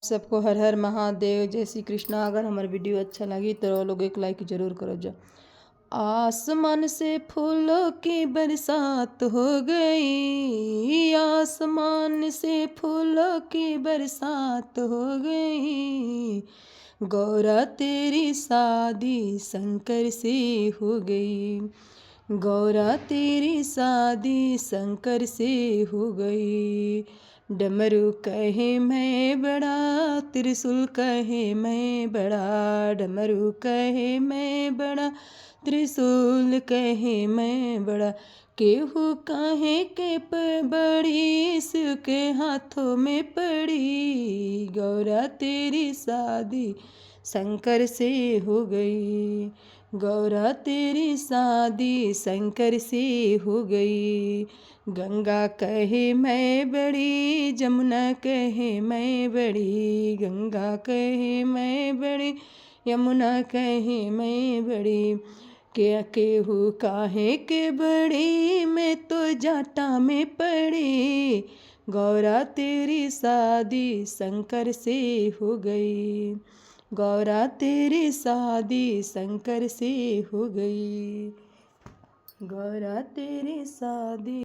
सबको हर हर महादेव, जय श्री कृष्णा। अगर हमारा वीडियो अच्छा लगी तो लोग एक लाइक जरूर करो। जा आसमान से फूलों की बरसात हो गई, आसमान से फूलों की बरसात हो गई। गौरा तेरी शादी शंकर से हो गई, गौरा तेरी शादी शंकर से हो गई। डमरू कहे मैं बड़ा, त्रिशूल कहे मैं बड़ा, डमरू कहे मैं बड़ा, त्रिशूल कहे मैं बड़ा। केहू कहे के बड़ी, इसके हाथों में पड़ी। गौरा तेरी शादी शंकर से हो गई, गौरा तेरी शादी शंकर से हो गई। गंगा कहे मैं बड़ी, जमुना कहे मैं बड़ी, गंगा कहे मैं बड़ी, यमुना कहे मैं बड़ी। केहू काहे के बड़ी, मैं तो जाटा में पड़ी। गौरा तेरी शादी शंकर से हो गई, गौरा तेरी शादी शंकर से हो गई, गौरा तेरी शादी।